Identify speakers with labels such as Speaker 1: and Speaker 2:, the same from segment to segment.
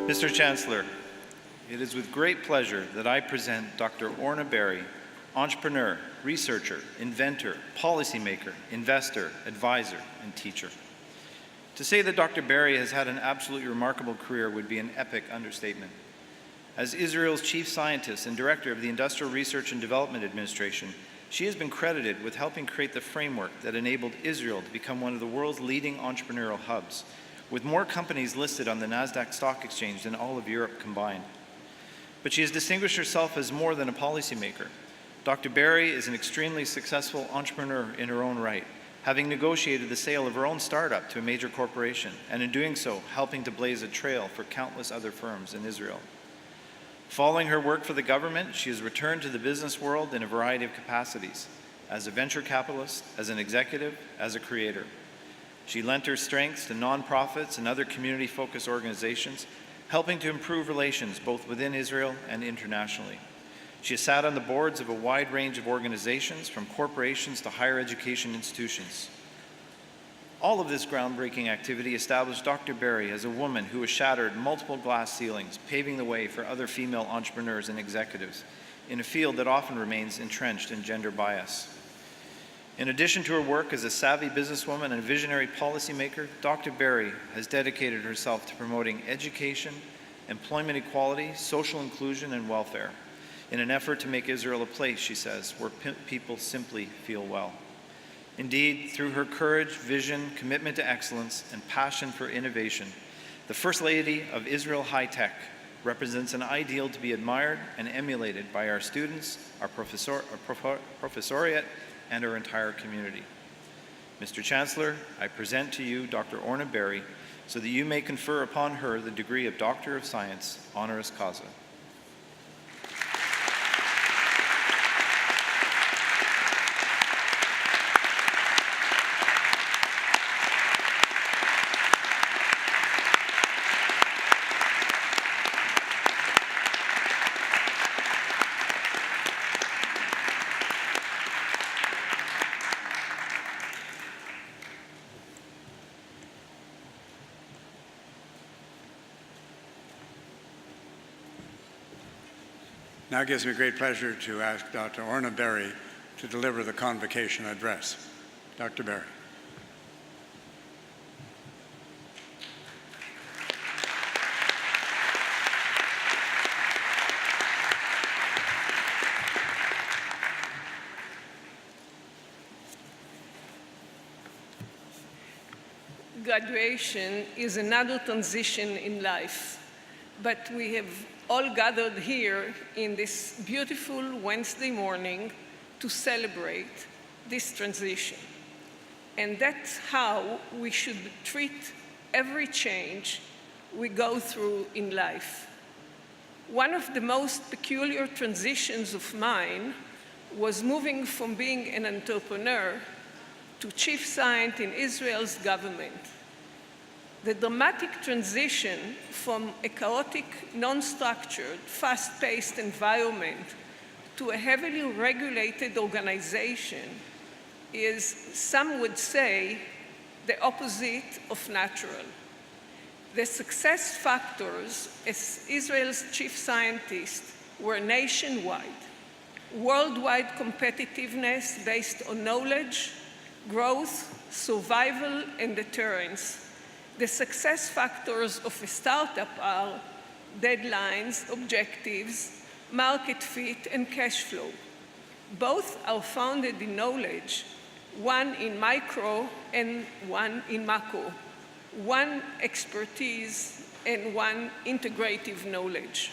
Speaker 1: Mr. Chancellor, it is with great pleasure that I present Dr. Orna Berry, entrepreneur, researcher, inventor, policymaker, investor, advisor, and teacher. To say that Dr. Berry has had an absolutely remarkable career would be an epic understatement. As Israel's chief scientist and director of the Industrial Research and Development Administration, she has been credited with helping create the framework that enabled Israel to become one of the world's leading entrepreneurial hubs, with more companies listed on the Nasdaq Stock Exchange than all of Europe combined. But she has distinguished herself as more than a policymaker. Dr. Berry is an extremely successful entrepreneur in her own right, having negotiated the sale of her own startup to a major corporation, and in doing so, helping to blaze a trail for countless other firms in Israel. Following her work for the government, she has returned to the business world in a variety of capacities, as a venture capitalist, as an executive, as a creator. She lent her strengths to nonprofits and other community-focused organizations, helping to improve relations both within Israel and internationally. She has sat on the boards of a wide range of organizations, from corporations to higher education institutions. All of this groundbreaking activity established Dr. Berry as a woman who has shattered multiple glass ceilings, paving the way for other female entrepreneurs and executives in a field that often remains entrenched in gender bias. In addition to her work as a savvy businesswoman and a visionary policymaker, Dr. Berry has dedicated herself to promoting education, employment equality, social inclusion, and welfare in an effort to make Israel a place, she says, where people simply feel well. Indeed, through her courage, vision, commitment to excellence, and passion for innovation, the First Lady of Israel High Tech represents an ideal to be admired and emulated by our students, our professoriate, and our entire community. Mr. Chancellor, I present to you Dr. Orna Berry so that you may confer upon her the degree of Doctor of Science, honoris causa.
Speaker 2: Now it gives me great pleasure to ask Dr. Orna Berry to deliver the convocation address. Dr. Berry.
Speaker 3: Graduation is another transition in life, but we have all gathered here in this beautiful Wednesday morning to celebrate this transition. And that's how we should treat every change we go through in life. One of the most peculiar transitions of mine was moving from being an entrepreneur to chief scientist in Israel's government. The dramatic transition from a chaotic, non-structured, fast-paced environment to a heavily regulated organization is, some would say, the opposite of natural. The success factors as Israel's chief scientist were nationwide: worldwide competitiveness based on knowledge, growth, survival, and deterrence. The success factors of a startup are deadlines, objectives, market fit, and cash flow. Both are founded in knowledge, one in micro and one in macro, one expertise and one integrative knowledge.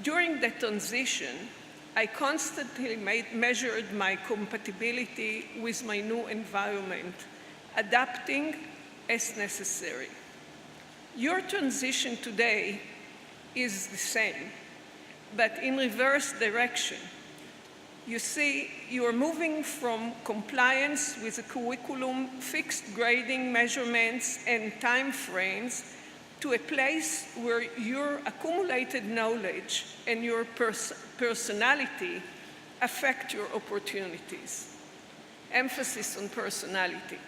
Speaker 3: During the transition, I constantly measured my compatibility with my new environment, adapting as necessary. Your transition today is the same, but in reverse direction. You see, you are moving from compliance with a curriculum, fixed grading measurements, and time frames to a place where your accumulated knowledge and your personality affect your opportunities. Emphasis on personality.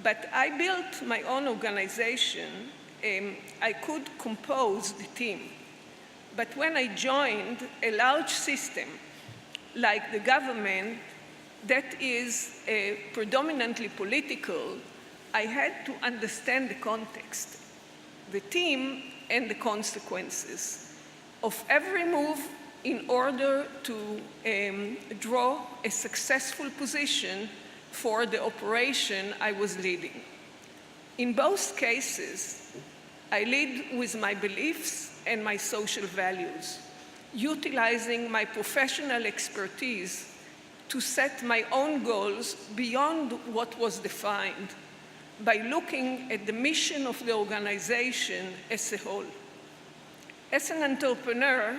Speaker 3: But I built my own organization I could compose the team. But when I joined a large system like the government that is predominantly political, I had to understand the context, the team, and the consequences of every move in order to draw a successful position for the operation I was leading. In both cases, I lead with my beliefs and my social values, utilizing my professional expertise to set my own goals beyond what was defined by looking at the mission of the organization as a whole. As an entrepreneur,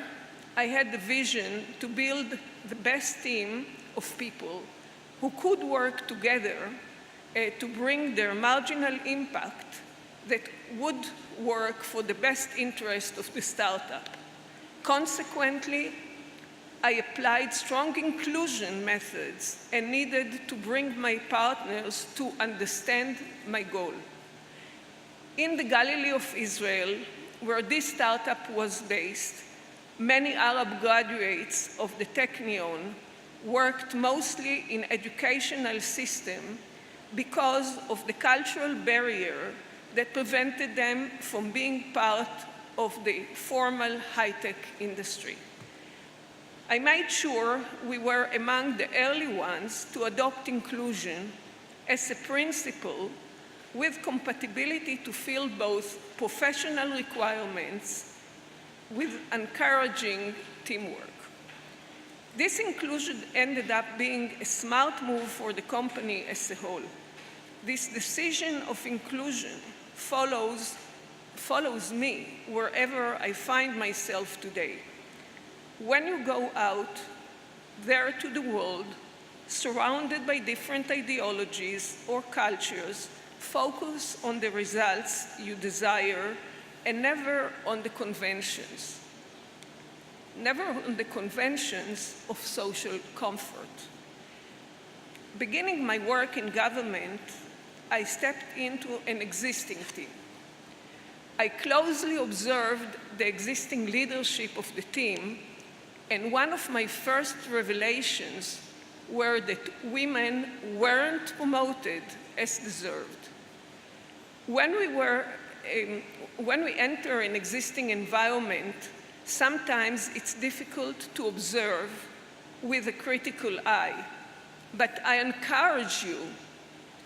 Speaker 3: I had the vision to build the best team of people who could work together to bring their marginal impact that would work for the best interest of the startup. Consequently, I applied strong inclusion methods and needed to bring my partners to understand my goal. In the Galilee of Israel, where this startup was based, many Arab graduates of the Technion worked mostly in educational system because of the cultural barrier that prevented them from being part of the formal high-tech industry. I made sure we were among the early ones to adopt inclusion as a principle with compatibility to fill both professional requirements with encouraging teamwork. This inclusion ended up being a smart move for the company as a whole. This decision of inclusion follows me wherever I find myself today. When you go out there to the world, surrounded by different ideologies or cultures, focus on the results you desire and never on the conventions. Never on the conventions of social comfort. Beginning my work in government, I stepped into an existing team. I closely observed the existing leadership of the team, and one of my first revelations were that women weren't promoted as deserved. When we enter an existing environment, sometimes it's difficult to observe with a critical eye, but I encourage you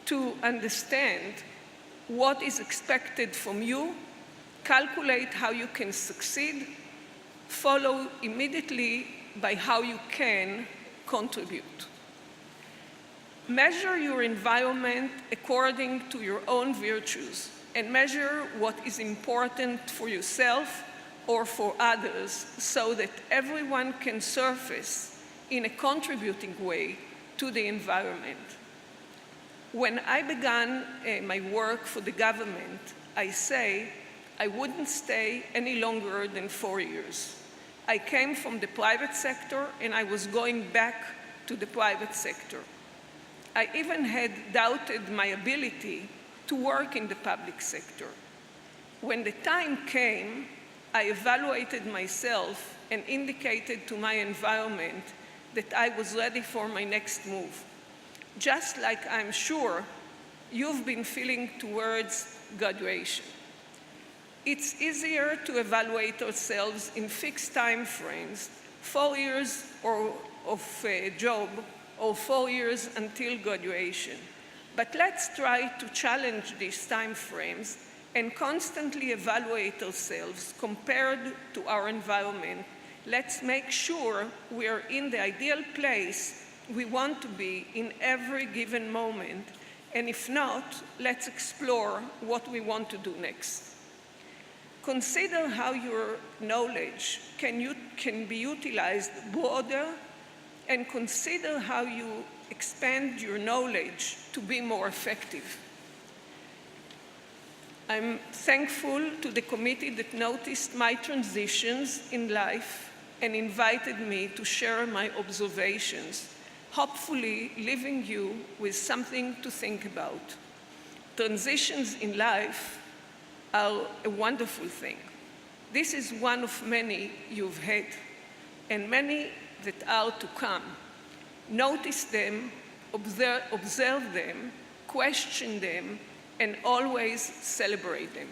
Speaker 3: to understand what is expected from you, calculate how you can succeed, follow immediately by how you can contribute. Measure your environment according to your own virtues and measure what is important for yourself or for others so that everyone can surface in a contributing way to the environment. When I began my work for the government, I say I wouldn't stay any longer than 4 years. I came from the private sector and I was going back to the private sector. I even had doubted my ability to work in the public sector. When the time came, I evaluated myself and indicated to my environment that I was ready for my next move. Just like I'm sure you've been feeling towards graduation. It's easier to evaluate ourselves in fixed time frames, 4 years of a job or 4 years until graduation. But let's try to challenge these time frames and constantly evaluate ourselves compared to our environment. Let's make sure we're in the ideal place we want to be in every given moment, and if not, let's explore what we want to do next. Consider how your knowledge can be utilized broader, and consider how you expand your knowledge to be more effective. I'm thankful to the committee that noticed my transitions in life and invited me to share my observations, hopefully leaving you with something to think about. Transitions in life are a wonderful thing. This is one of many you've had, and many that are to come. Notice them, observe them, question them, and always celebrate them.